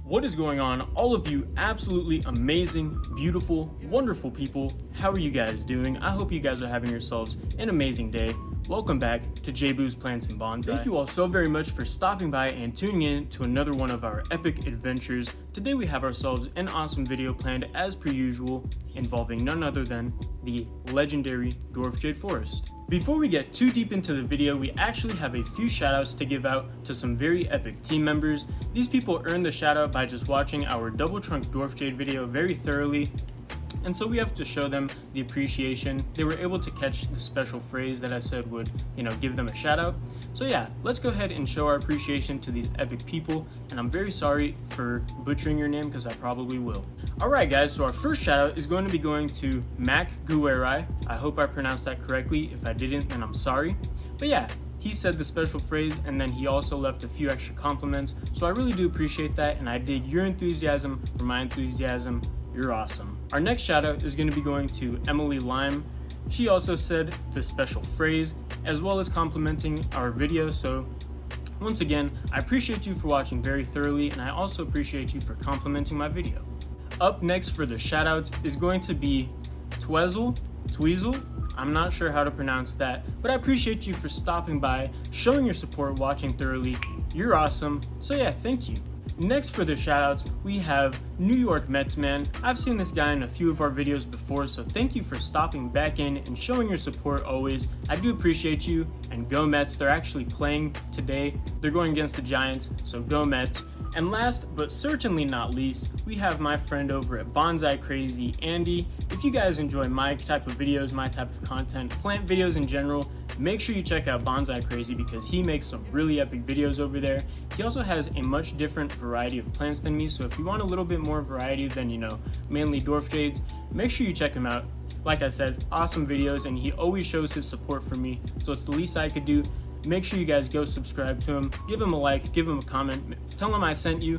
What is going on, all of you absolutely amazing, beautiful, wonderful people? How are you guys doing? I hope you guys are having yourselves an amazing day. Welcome back to JBoo's Plants and Bonsai. Thank you all so very much for stopping by and tuning in to another one of our epic adventures. Today we have ourselves an awesome video planned as per usual, involving none other than the legendary Dwarf Jade Forest. Before we get too deep into the video, we actually have a few shoutouts to give out to some very epic team members. These people earned the shoutout by just watching our Double Trunk Dwarf Jade video very thoroughly, and so we have to show them the appreciation. They were able to catch the special phrase that I said would, give them a shout out. So yeah, let's go ahead and show our appreciation to these epic people, and I'm very sorry for butchering your name because I probably will. Alright guys, so our first shout out is going to be going to Mac Guerai. I hope I pronounced that correctly. If I didn't, then I'm sorry. But yeah, he said the special phrase, and then he also left a few extra compliments, so I really do appreciate that, and I dig your enthusiasm for my enthusiasm. You're awesome. Our next shout out is going to be going to Emily Lime. She also said the special phrase as well as complimenting our video, so once again, I appreciate you for watching very thoroughly, and I also appreciate you for complimenting my video. Up next for the shoutouts is going to be Tweezel. I'm not sure how to pronounce that, but I appreciate you for stopping by, showing your support, watching thoroughly. You're awesome. So yeah, thank you. Next for the shoutouts, we have New York Mets Man. I've seen this guy in a few of our videos before, so thank you for stopping back in and showing your support always. I do appreciate you, and go Mets. They're actually playing today. They're going against the Giants, so go Mets. And last, but certainly not least, we have my friend over at Bonsai Crazy, Andy. If you guys enjoy my type of videos, my type of content, plant videos in general, make sure you check out Bonsai Crazy because he makes some really epic videos over there. He also has a much different variety of plants than me, so if you want a little bit more variety than, mainly dwarf jades, make sure you check him out. Like I said, awesome videos, and he always shows his support for me, so it's the least I could do. Make sure you guys go subscribe to him, give him a like, give him a comment, tell him I sent you.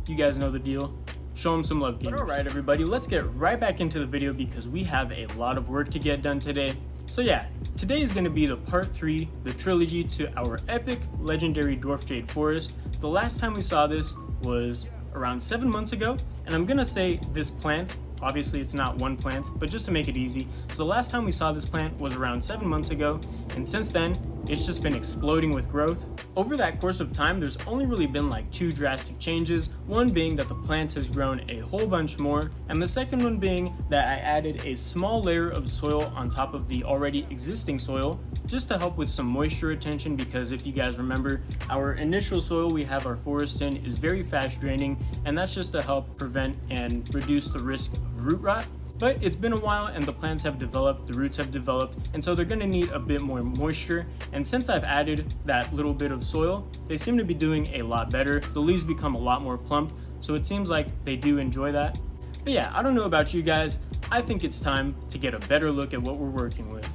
You guys know the deal. Show him some love, gamers. Alright everybody, let's get right back into the video because we have a lot of work to get done today. So yeah, today is going to be the part 3, the trilogy to our epic legendary Dwarf Jade Forest. The last time we saw this was around 7 months ago, and I'm going to say this plant, obviously it's not one plant, but just to make it easy, so the last time we saw this plant was around 7 months ago, and since then, it's just been exploding with growth. Over that course of time, there's only really been like 2 drastic changes, one being that the plant has grown a whole bunch more, and the second one being that I added a small layer of soil on top of the already existing soil, just to help with some moisture retention, because if you guys remember, our initial soil we have our forest in is very fast draining, and that's just to help prevent and reduce the risk of root rot. But it's been a while and the plants have developed, the roots have developed, and so they're going to need a bit more moisture. And since I've added that little bit of soil, they seem to be doing a lot better. The leaves become a lot more plump, so it seems like they do enjoy that. But yeah, I don't know about you guys, I think it's time to get a better look at what we're working with.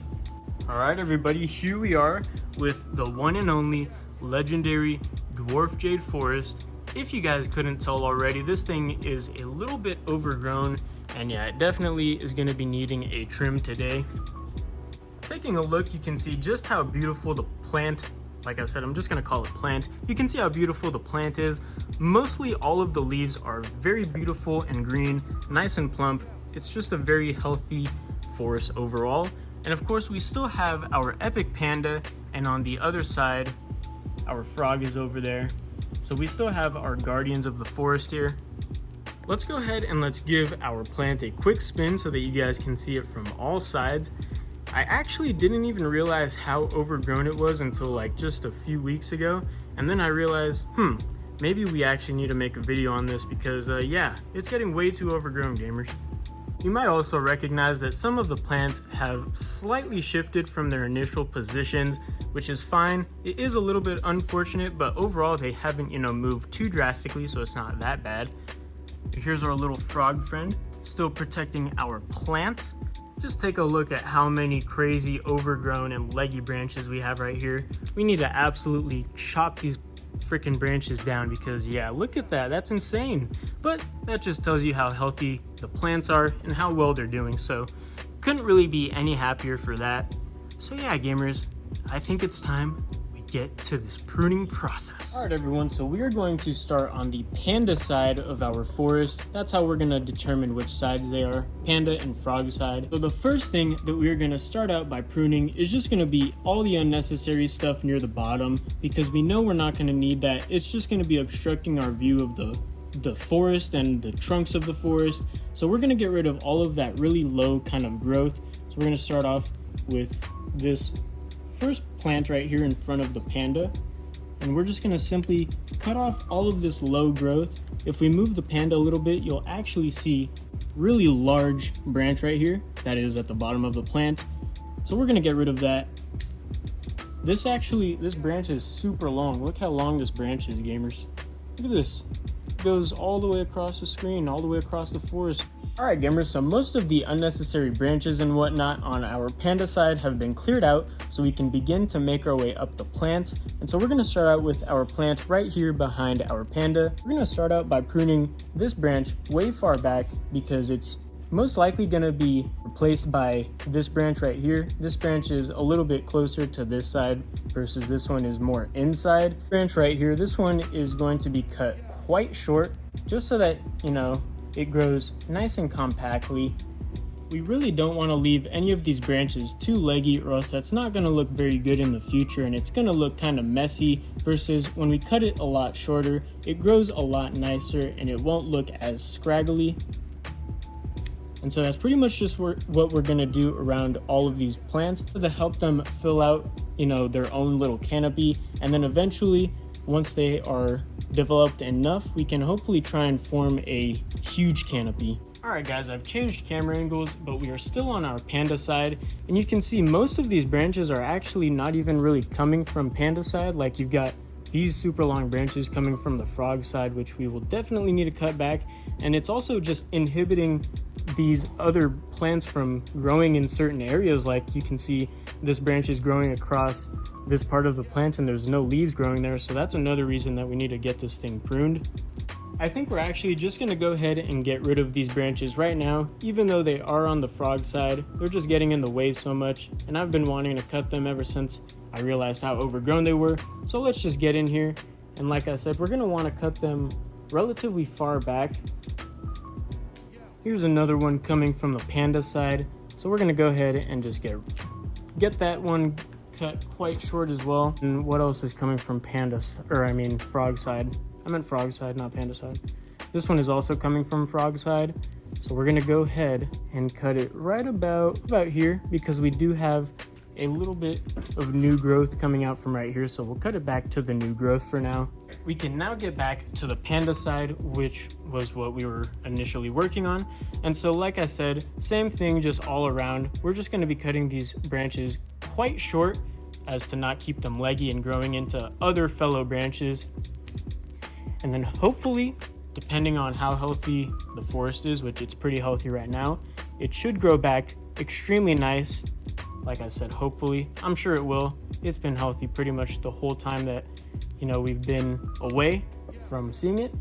Alright everybody, here we are with the one and only legendary Dwarf Jade Forest. If you guys couldn't tell already, this thing is a little bit overgrown, and yeah, it definitely is going to be needing a trim today. Taking a look, you can see just how beautiful the plant, like I said, I'm just going to call it plant. You can see how beautiful the plant is. Mostly all of the leaves are very beautiful and green, nice and plump. It's just a very healthy forest overall. And of course, we still have our epic panda, and on the other side, our frog is over there. So we still have our guardians of the forest here. Let's go ahead and let's give our plant a quick spin so that you guys can see it from all sides. I actually didn't even realize how overgrown it was until like just a few weeks ago. And then I realized, maybe we actually need to make a video on this because yeah, it's getting way too overgrown, gamers. You might also recognize that some of the plants have slightly shifted from their initial positions, which is fine. It is a little bit unfortunate, but overall they haven't, moved too drastically, so it's not that bad. Here's our little frog friend, still protecting our plants. Just take a look at how many crazy overgrown and leggy branches we have right here. We need to absolutely chop these freaking branches down because yeah, look at that, that's insane. But that just tells you how healthy the plants are and how well they're doing, so couldn't really be any happier for that. So yeah, gamers, I think it's time we get to this pruning process. All right, everyone, so we are going to start on the Panda side of our forest. That's how we're going to determine which sides they are, Panda and Frog side. So the first thing that we're going to start out by pruning is just going to be all the unnecessary stuff near the bottom, because we know we're not going to need that. It's just going to be obstructing our view of the forest and the trunks of the forest. So we're going to get rid of all of that really low kind of growth. So we're going to start off with this first plant right here in front of the Panda, and we're just going to simply cut off all of this low growth. If we move the Panda a little bit, you'll actually see really large branch right here that is at the bottom of the plant. So we're going to get rid of that. This branch is super long. Look how long this branch is, gamers. Look at this. It goes all the way across the screen, all the way across the forest. Alright, gamers, so most of the unnecessary branches and whatnot on our Panda side have been cleared out, so we can begin to make our way up the plants. And so we're going to start out with our plant right here behind our Panda. We're going to start out by pruning this branch way far back, because it's most likely going to be replaced by this branch right here. This branch is a little bit closer to this side versus this one is more inside. Branch right here, this one is going to be cut quite short, just so that, you know, it grows nice and compactly. We really don't want to leave any of these branches too leggy, or else that's not going to look very good in the future, and it's going to look kind of messy, versus when we cut it a lot shorter, it grows a lot nicer and it won't look as scraggly. And so that's pretty much just what we're going to do around all of these plants to help them fill out, you know, their own little canopy. And then eventually, once they are developed enough, we can hopefully try and form a huge canopy. Alright guys, I've changed camera angles, but we are still on our Panda side, and you can see most of these branches are actually not even really coming from Panda side. Like, you've got these super long branches coming from the Frog side, which we will definitely need to cut back, and it's also just inhibiting these other plants from growing in certain areas. Like, you can see this branch is growing across this part of the plant and there's no leaves growing there, so that's another reason that we need to get this thing pruned. I think we're actually just going to go ahead and get rid of these branches right now. Even though they are on the Frog side, they're just getting in the way so much, and I've been wanting to cut them ever since I realized how overgrown they were. So let's just get in here, and like I said, we're going to want to cut them relatively far back. Here's another one coming from the Panda side, so we're going to go ahead and just get that one cut quite short as well. And what else is coming from Frog side? I meant Frog side, not Panda side. This one is also coming from Frog side, so we're going to go ahead and cut it right about here, because we do have a little bit of new growth coming out from right here, so we'll cut it back to the new growth for now. We can now get back to the Panda side, which was what we were initially working on. And so, like I said, same thing, just all around. We're just going to be cutting these branches quite short, as to not keep them leggy and growing into other fellow branches. And then hopefully, depending on how healthy the forest is, which it's pretty healthy right now, it should grow back extremely nice. Like I said, hopefully. I'm sure it will. It's been healthy pretty much the whole time that, you know, we've been away from seeing it.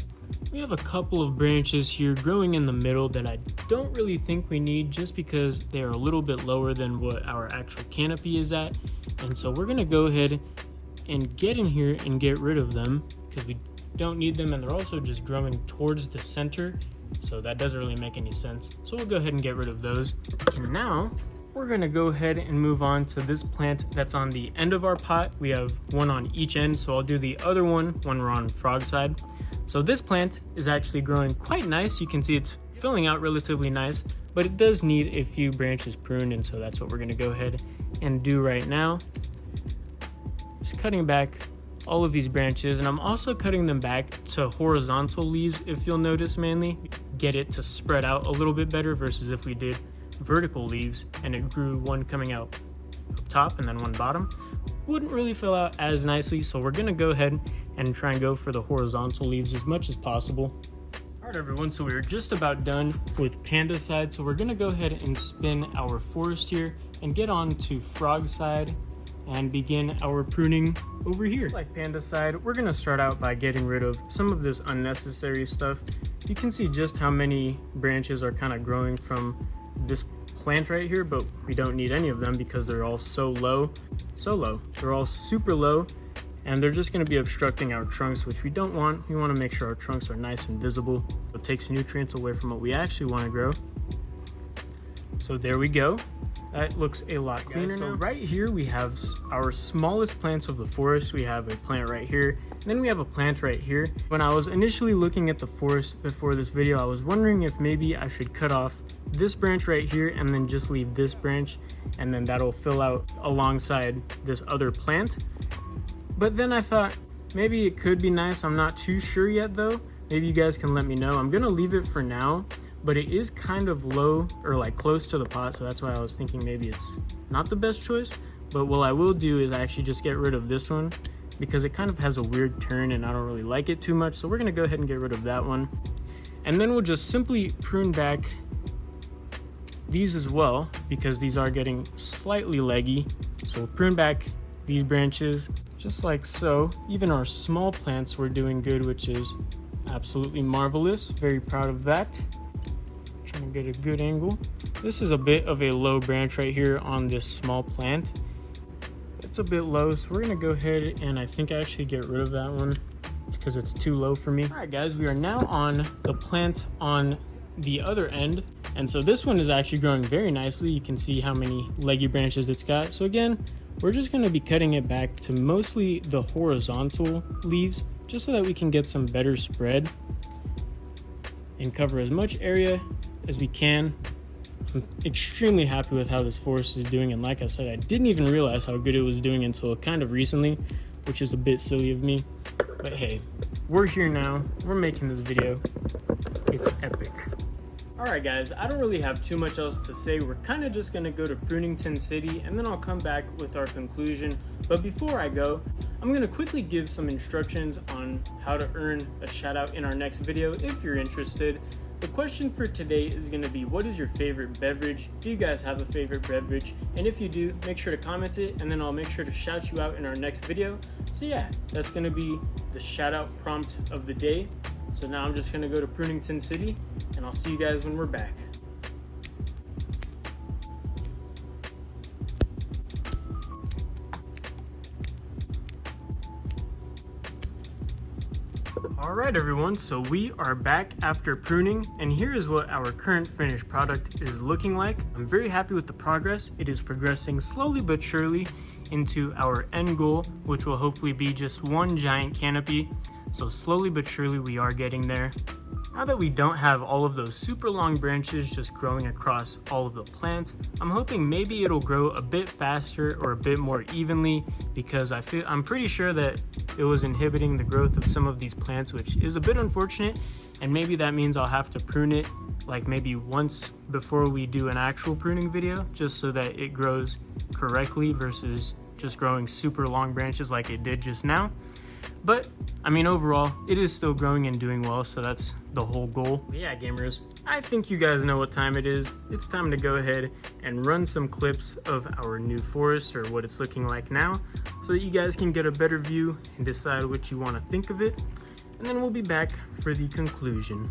We have a couple of branches here growing in the middle that I don't really think we need, just because they are a little bit lower than what our actual canopy is at. And so we're going to go ahead and get in here and get rid of them, because we don't need them, and they're also just growing towards the center, so that doesn't really make any sense. So we'll go ahead and get rid of those. And now we're going to go ahead and move on to this plant that's on the end of our pot. We have one on each end, so I'll do the other one when we're on Frog side. So this plant is actually growing quite nice. You can see it's filling out relatively nice, but it does need a few branches pruned, and so that's what we're going to go ahead and do right now. Just cutting back all of these branches, and I'm also cutting them back to horizontal leaves, if you'll notice, mainly. Get it to spread out a little bit better versus if we did vertical leaves and it grew one coming out up top and then one bottom. Wouldn't really fill out as nicely, so we're gonna go ahead and try and go for the horizontal leaves as much as possible. Alright everyone, so we're just about done with Panda side, so we're gonna go ahead and spin our forest here and get on to Frog side and begin our pruning over here. Just like Panda side, we're gonna start out by getting rid of some of this unnecessary stuff. You can see just how many branches are kind of growing from this plant right here, but we don't need any of them because they're all so low. They're all super low, and they're just going to be obstructing our trunks, which we don't want. We want to make sure our trunks are nice and visible. It takes nutrients away from what we actually want to grow. So there we go. That looks a lot cleaner. So right here we have our smallest plants of the forest. We have a plant right here, and then we have a plant right here. When I was initially looking at the forest before this video, I was wondering if maybe I should cut off this branch right here and then just leave this branch, and then that'll fill out alongside this other plant. But then I thought maybe it could be nice. I'm not too sure yet though. Maybe you guys can let me know. I'm gonna leave it for now, but it is kind of low or like close to the pot, so that's why I was thinking maybe it's not the best choice. But what I will do is actually just get rid of this one because it kind of has a weird turn and I don't really like it too much. So we're gonna go ahead and get rid of that one. And then we'll just simply prune back these as well because these are getting slightly leggy. So we'll prune back these branches just like so. Even our small plants were doing good, which is absolutely marvelous. Very proud of that. Trying to get a good angle. This is a bit of a low branch right here on this small plant. It's a bit low, so we're gonna go ahead and I think actually get rid of that one because it's too low for me. All right guys, we are now on the plant on the other end, and so this one is actually growing very nicely. You can see how many leggy branches it's got. So again, we're just going to be cutting it back to mostly the horizontal leaves just so that we can get some better spread and cover as much area as we can. I'm extremely happy with how this forest is doing, and like I said, I didn't even realize how good it was doing until kind of recently, which is a bit silly of me. But hey, we're here now, we're making this video, it's epic. Alright guys, I don't really have too much else to say. We're kind of just going to go to Pruning City and then I'll come back with our conclusion. But before I go, I'm going to quickly give some instructions on how to earn a shout out in our next video if you're interested. The question for today is going to be, what is your favorite beverage? Do you guys have a favorite beverage? And if you do, make sure to comment it and then I'll make sure to shout you out in our next video. So yeah, that's going to be the shout out prompt of the day. So now I'm just going to go to Pruning City and I'll see you guys when we're back. Alright everyone, so we are back after pruning, and here is what our current finished product is looking like. I'm very happy with the progress. It is progressing slowly but surely into our end goal, which will hopefully be just one giant canopy. So slowly but surely we are getting there. Now that we don't have all of those super long branches just growing across all of the plants, I'm hoping maybe it'll grow a bit faster or a bit more evenly, because I'm pretty sure that it was inhibiting the growth of some of these plants, which is a bit unfortunate, and maybe that means I'll have to prune it like maybe once before we do an actual pruning video, just so that it grows correctly versus just growing super long branches like it did just now. But I mean, overall it is still growing and doing well, so that's the whole goal. But yeah, gamers, I think you guys know what time it is. It's time to go ahead and run some clips of our new forest, or what it's looking like now, so that you guys can get a better view and decide what you want to think of it, and then we'll be back for the conclusion.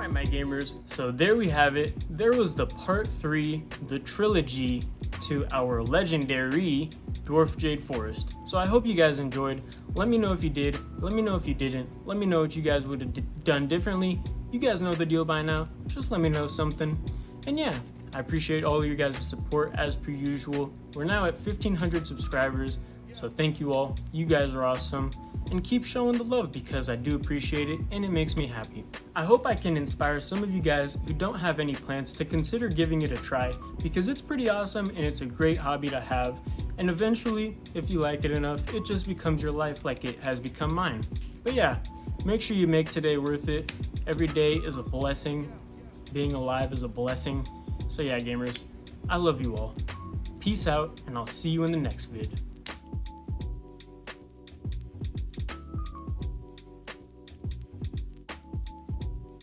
Alright my gamers, so there we have it. There was the part 3, the trilogy to our legendary Dwarf Jade Forest. So I hope you guys enjoyed. Let me know if you did, let me know if you didn't, let me know what you guys would have done differently. You guys know the deal by now, just let me know something. And yeah, I appreciate all of you guys' support as per usual. We're now at 1,500 subscribers, so thank you all. You guys are awesome. And keep showing the love because I do appreciate it and it makes me happy. I hope I can inspire some of you guys who don't have any plants to consider giving it a try because it's pretty awesome and it's a great hobby to have. And eventually, if you like it enough, it just becomes your life like it has become mine. But yeah, make sure you make today worth it. Every day is a blessing. Being alive is a blessing. So yeah, gamers, I love you all. Peace out, and I'll see you in the next vid.